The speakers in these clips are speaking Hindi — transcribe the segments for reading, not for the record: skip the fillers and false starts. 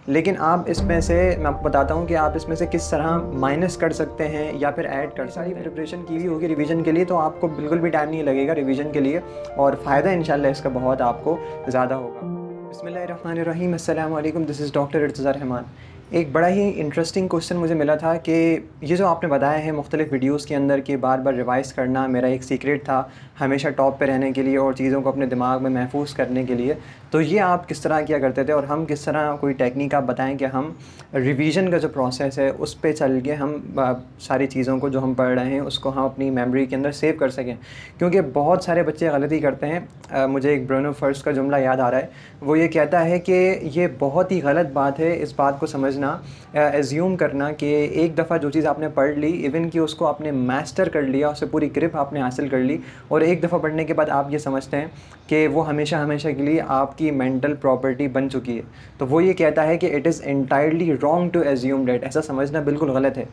लेकिन आप इसमें से मैं आपको बताता हूँ कि आप इसमें से किस तरह माइनस कर सकते हैं या फिर ऐड कर सारी प्रिपरेशन की हुई होगी रिवीजन के लिए, तो आपको बिल्कुल भी टाइम नहीं लगेगा रिवीजन के लिए और फ़ायदा इंशाल्लाह इसका बहुत आपको ज़्यादा होगा। बिस्मिल्लाहिर्रहमानिर्रहीम, अस्सलाम वालेकुम, दिस इज़ डॉक्टर इर्तज़ार रहमान। एक बड़ा ही इंटरेस्टिंग क्वेश्चन मुझे मिला था कि ये जो आपने बताया है मुख्तलिफ़ वीडियोज़ के अंदर कि बार बार रिवाइज़ करना मेरा एक सीक्रेट था हमेशा टॉप पे रहने के लिए और चीज़ों को अपने दिमाग में महफूज करने के लिए, तो ये आप किस तरह किया करते थे और हम किस तरह कोई टेक्निक आप बताएं कि हम रिवीजन का जो प्रोसेस है उस पे चल के हम सारी चीज़ों को जो हम पढ़ रहे हैं उसको हम अपनी मेमोरी के अंदर सेव कर सकें। क्योंकि बहुत सारे बच्चे गलती करते हैं। मुझे एक ब्रूनो फर्स का जुमला याद आ रहा है, वो ये कहता है कि ये बहुत ही गलत बात है इस बात को समझना, एज्यूम करना कि एक दफ़ा जो चीज़ आपने पढ़ ली, इवन कि उसको आपने मास्टर कर लिया, उससे पूरी ग्रिप आपने हासिल कर ली और एक दफ़ा पढ़ने के बाद आप ये समझते हैं कि वो हमेशा हमेशा के लिए आपकी मेंटल प्रॉपर्टी बन चुकी है। तो वो ये कहता है कि it is entirely wrong to assume that, ऐसा समझना बिल्कुल गलत है।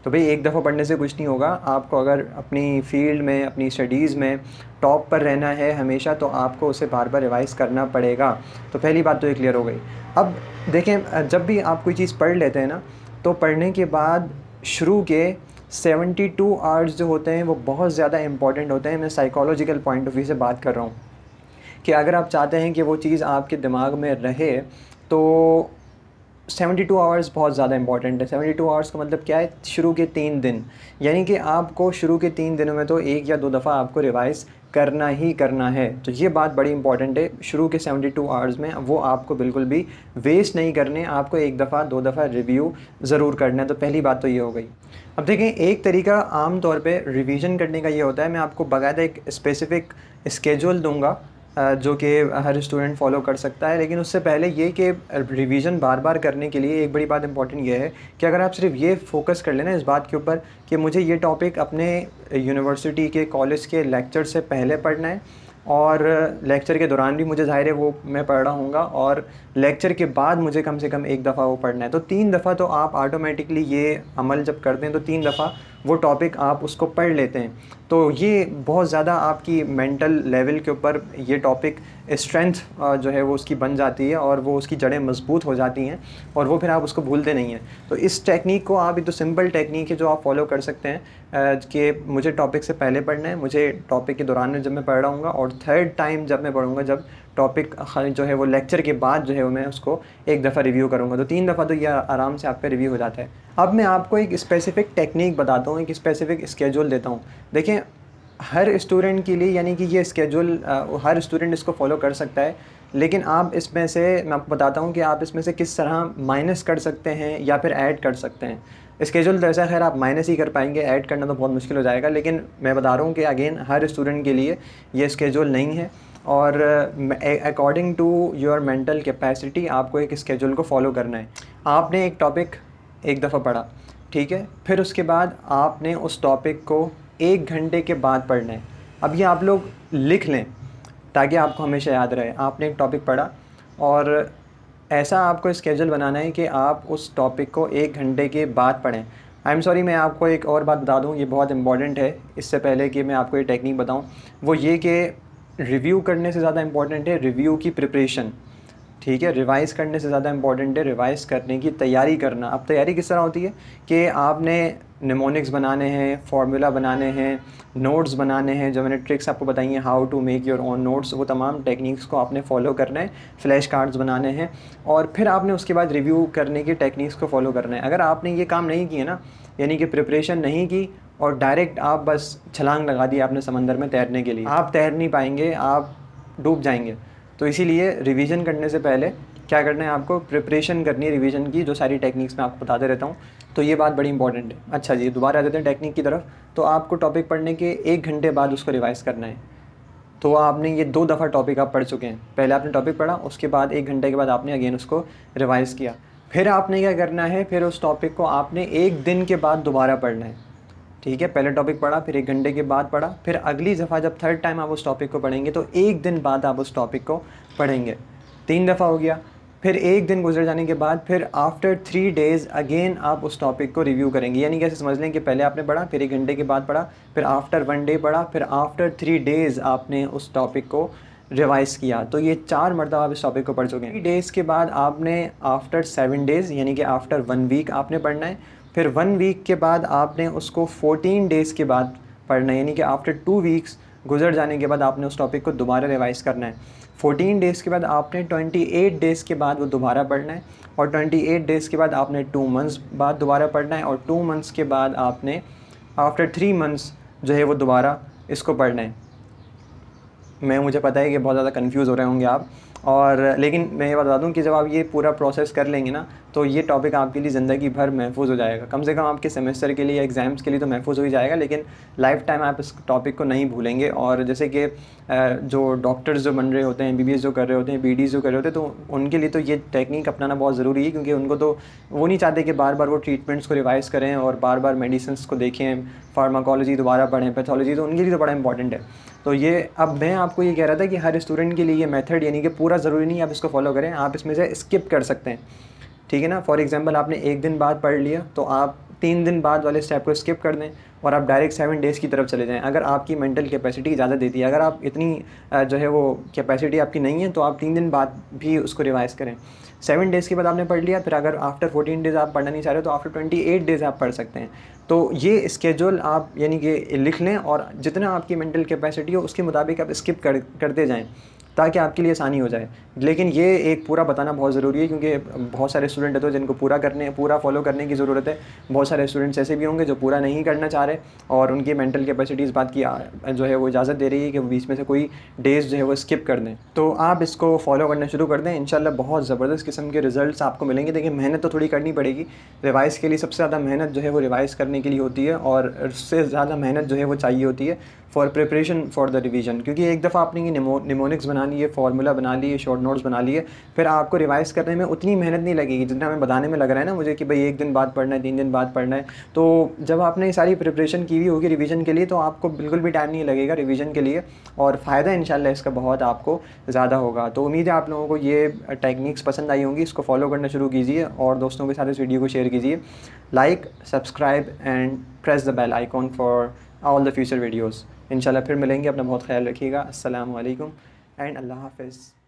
तो भाई एक दफ़ा पढ़ने से कुछ नहीं होगा। आपको अगर अपनी फ़ील्ड में अपनी स्टडीज़ में टॉप पर रहना है हमेशा, तो आपको उसे बार बार रिवाइज़ करना पड़ेगा। तो पहली बात तो ये क्लियर हो गई। अब देखें, जब भी आप कोई चीज़ पढ़ लेते हैं ना, तो पढ़ने के बाद शुरू के 72 आवर्स जो होते हैं वो बहुत ज़्यादा इंपॉर्टेंट होते हैं। मैं साइकोलॉजिकल पॉइंट ऑफ व्यू से बात कर रहा हूँ कि अगर आप चाहते हैं कि वो चीज़ आपके दिमाग में रहे तो 72 आवर्स बहुत ज़्यादा इंपॉर्टेंट है। 72 आवर्स का मतलब क्या है? शुरू के 3 दिन, यानी कि आपको शुरू के 3 दिनों में तो 1 या 2 दफ़ा आपको रिवाइज़ करना ही करना है। तो ये बात बड़ी इंपॉर्टेंट है। शुरू के 72 आवर्स में वो आपको बिल्कुल भी वेस्ट नहीं करने, आपको 1 दफ़ा 2 दफ़ा रिव्यू ज़रूर करना है। तो पहली बात तो ये हो गई। अब देखें, एक तरीका आम तौर पे रिवीजन करने का ये होता है, मैं आपको बाकायदा एक स्पेसिफ़िक स्केड्यूल दूँगा जो कि हर स्टूडेंट फॉलो कर सकता है। लेकिन उससे पहले ये कि रिवीजन बार बार करने के लिए एक बड़ी बात इंपॉर्टेंट ये है कि अगर आप सिर्फ ये फोकस कर लेना इस बात के ऊपर कि मुझे ये टॉपिक अपने यूनिवर्सिटी के कॉलेज के लेक्चर से पहले पढ़ना है और लेक्चर के दौरान भी मुझे ज़ाहिर है वो मैं पढ़ रहा हूँगा और लेक्चर के बाद मुझे कम से कम 1 दफ़ा वो पढ़ना है, तो 3 दफ़ा तो आप ऑटोमेटिकली ये अमल जब करते हैं तो 3 दफ़ा वो टॉपिक आप उसको पढ़ लेते हैं। तो ये बहुत ज़्यादा आपकी मेंटल लेवल के ऊपर ये टॉपिक स्ट्रेंथ जो है वो उसकी बन जाती है और वो उसकी जड़ें मजबूत हो जाती हैं और वो फिर आप उसको भूलते नहीं हैं। तो इस टेक्निक को आप, ये तो सिंपल टेक्निक है जो आप फॉलो कर सकते हैं कि मुझे टॉपिक से पहले पढ़ना है, मुझे टॉपिक के दौरान में जब मैं पढ़ रहा हूँ और थर्ड टाइम जब मैं पढ़ूँगा, जब टॉपिक जो है वो लेक्चर के बाद जो है वो मैं उसको 1 दफ़ा रिव्यू करूँगा। तो 3 दफ़ा तो ये आराम से आपका रिव्यू हो जाता है। अब मैं आपको एक स्पेसिफ़िक टेक्निक बताता हूँ, एक स्पेसिफ़िक स्केड्यूल देता हूँ। देखें, हर स्टूडेंट के लिए, यानी कि ये स्केड्यूल हर स्टूडेंट इसको फॉलो कर सकता है, लेकिन आप इसमें से, मैं आपको बताता हूँ कि आप इसमें से किस तरह माइनस कर सकते हैं या फिर ऐड कर सकते हैं। स्केड्यूल तो ऐसा खैर आप माइनस ही कर पाएंगे, ऐड करना तो बहुत मुश्किल हो जाएगा, लेकिन मैं बता रहा हूँ कि अगेन हर स्टूडेंट के लिए ये स्केड्यूल नहीं है और according to your mental capacity आपको एक स्केड्यूल को फॉलो करना है। आपने एक टॉपिक 1 दफ़ा पढ़ा, ठीक है, फिर उसके बाद आपने उस टॉपिक को 1 घंटे के बाद पढ़ना है। अब ये आप लोग लिख लें ताकि आपको हमेशा याद रहे। आपने एक टॉपिक पढ़ा और ऐसा आपको स्केड्यूल बनाना है कि आप उस टॉपिक को 1 घंटे के बाद पढ़ें। आई एम सॉरी, मैं आपको एक और बात बता दूं, ये बहुत इंपॉर्टेंट है। इससे पहले कि मैं आपको ये टेक्निक बताऊं, वो ये कि रिव्यू करने से ज़्यादा इंपॉर्टेंट है रिव्यू की प्रिपरेशन, ठीक है। रिवाइज़ करने से ज़्यादा इंपॉर्टेंट है रिवाइज़ करने की तैयारी करना। अब तैयारी किस तरह होती है कि आपने निमोनिक्स बनाने हैं, फार्मूला बनाने हैं, नोट्स बनाने हैं, जो मैंने ट्रिक्स आपको बताई हैं, how to make your own notes, वो तमाम टेक्निक्स को आपने फॉलो करना है। फ्लैश कार्ड्स बनाने हैं और फिर आपने उसके बाद रिव्यू करने की टेक्निक्स को फॉलो करना है। अगर आपने ये काम नहीं किया ना, यानी कि प्रिपरेशन नहीं की और डायरेक्ट आप बस छलांग लगा दी आपने समंदर में तैरने के लिए, आप तैर नहीं पाएंगे, आप डूब जाएंगे। तो इसीलिए रिवीजन करने से पहले क्या करना है, आपको प्रिपरेशन करनी है रिवीजन की, जो सारी टेक्निक्स मैं आपको बताते रहता हूँ। तो ये बात बड़ी इंपॉर्टेंट है। अच्छा जी, दोबारा आ जाते हैं टेक्निक की तरफ। तो आपको टॉपिक पढ़ने के 1 घंटे बाद उसको रिवाइज़ करना है। तो आपने ये 2 दफ़ा टॉपिक आप पढ़ चुके हैं। पहले आपने टॉपिक पढ़ा, उसके बाद 1 घंटे के बाद आपने अगेन उसको रिवाइज़ किया। फिर आपने क्या करना है, फिर उस टॉपिक को आपने 1 दिन के बाद दोबारा पढ़ना है, ठीक है। पहले टॉपिक पढ़ा, फिर 1 घंटे के बाद पढ़ा, फिर अगली दफ़ा जब थर्ड टाइम आप उस टॉपिक को पढ़ेंगे तो 1 दिन बाद आप उस टॉपिक को पढ़ेंगे। 3 दफ़ा हो गया। फिर 1 दिन गुजर जाने के बाद फिर आफ्टर 3 डेज़ अगेन आप उस टॉपिक को रिव्यू करेंगे। यानी कैसे समझ लें कि पहले आपने पढ़ा, फिर 1 घंटे के बाद पढ़ा, फिर आफ्टर 1 डे पढ़ा, फिर आफ्टर 3 डेज़ आपने उस टॉपिक को रिवाइज़ किया, तो ये 4 मरतबा आप इस टॉपिक को पढ़ चुके हैं। 3 डेज़ के बाद आपने आफ्टर 7 डेज़ यानी कि आफ्टर 1 वीक आपने पढ़ना है। फिर 1 वीक के बाद आपने उसको 14 डेज़ के बाद पढ़ना है, यानी कि आफ्टर 2 वीक्स गुजर जाने के बाद आपने उस टॉपिक को दोबारा रिवाइज़ करना है। 14 डेज़ के बाद आपने 28 डेज़ के बाद वो दोबारा पढ़ना है, और 28 डेज़ के बाद आपने 2 मंथ्स बाद दोबारा पढ़ना है, और 2 मंथ्स के बाद आपने आफ्टर 3 मंथ्स जो है वो दोबारा इसको पढ़ना है। मुझे पता है कि बहुत ज़्यादा कंफ्यूज हो रहे होंगे आप, और लेकिन मैं ये बता दूं कि जब आप ये पूरा प्रोसेस कर लेंगे ना, तो ये टॉपिक आपके लिए ज़िंदगी भर महफूज हो जाएगा। कम से कम आपके सेमेस्टर के लिए, एग्ज़ाम्स के लिए तो महफूज हो ही जाएगा, लेकिन लाइफ टाइम आप इस टॉपिक को नहीं भूलेंगे। और जैसे कि जो डॉक्टर्स जो बन रहे होते हैं, MBBS जो कर रहे होते हैं, BDs जो कर रहे होते हैं, तो उनके लिए तो ये टेक्निक अपनाना बहुत ज़रूरी है, क्योंकि उनको तो वो नहीं चाहते कि बार बार वो ट्रीटमेंट्स को रिवाइज़ करें और बार बार मेडिसिन्स को देखें, फार्माकोलॉजी दोबारा पढ़ें, पैथोलॉजी, तो उनके लिए तो बड़ा इंपॉर्टेंट है। तो ये अब मैं आपको ये कह रहा था कि हर स्टूडेंट के लिए ये मेथड यानी कि पूरा ज़रूरी नहीं आप इसको फॉलो करें, आप इसमें से स्किप कर सकते हैं, ठीक है ना। फॉर एग्जांपल आपने 1 दिन बाद पढ़ लिया, तो आप 3 दिन बाद वाले स्टेप को स्किप कर दें और आप डायरेक्ट 7 डेज़ की तरफ चले जाएं। अगर आपकी मेंटल कैपेसिटी इजाज़त देती है, अगर आप इतनी जो है वो कैपेसिटी आपकी नहीं है, तो आप 3 दिन बाद भी उसको रिवाइज़ करें। 7 डेज़ के बाद आपने पढ़ लिया, फिर अगर आफ्टर 14 डेज़ आप पढ़ना नहीं चाह रहे तो आफ्टर 28 डेज़ आप पढ़ सकते हैं। तो ये स्केड्यूल आप यानी कि लिख लें, और जितना आपकी मेंटल कैपेसिटी हो उसके मुताबिक आप स्किप करते जाएँ, ताकि आपके लिए आसानी हो जाए। लेकिन ये एक पूरा बताना बहुत ज़रूरी है, क्योंकि बहुत सारे स्टूडेंट हैं तो जिनको पूरा फॉलो करने की ज़रूरत है। बहुत सारे स्टूडेंट्स ऐसे भी होंगे जो पूरा नहीं करना चाह रहे, और उनकी मेंटल कैपेसिटी इस बात की जो है वो इजाज़त दे रही है कि वो बीच में से कोई डेज़ जो है वो स्किप कर दें। तो आप इसको फॉलो करना शुरू कर दें, इंशाल्लाह बहुत ज़बरदस्त किस्म के रिज़ल्ट्स आपको मिलेंगे। देखिए, मेहनत तो थोड़ी करनी पड़ेगी रिवाइज़ के लिए। सबसे ज़्यादा मेहनत जो है वो रिवाइज़ करने के लिए होती है, और उससे ज़्यादा मेहनत जो है वो चाहिए होती है for preparation for the revision. क्योंकि एक दफ़ा आपने ये निमोनिक्स बना लिए, फार्मूला बना लिए, शॉर्ट नोट्स बना लिए, फिर आपको रिवाइज़ करने में उतनी मेहनत नहीं लगेगी जितना हमें बताने में लग रहा है ना मुझे कि भाई 1 दिन बाद पढ़ना है, 3 दिन बाद पढ़ना है। तो जब आपने ये सारी प्रिपरेशन की हुई होगी रिवीजन के लिए, तो आपको बिल्कुल भी टाइम नहीं लगेगा रिवीजन के लिए, और फ़ायदा इंशाल्लाह इसका बहुत आपको ज़्यादा होगा। तो उम्मीद है आप लोगों को ये टेक्निक्स पसंद आई होंगी। इसको फॉलो करना शुरू कीजिए और दोस्तों के साथ इस वीडियो को शेयर कीजिए। Like, subscribe and press the bell icon for all the future videos. इंशाल्लाह फिर मिलेंगे। अपना बहुत ख्याल रखिएगा। अस्सलामु अलैकुम एंड अल्लाह हाफ़िज़।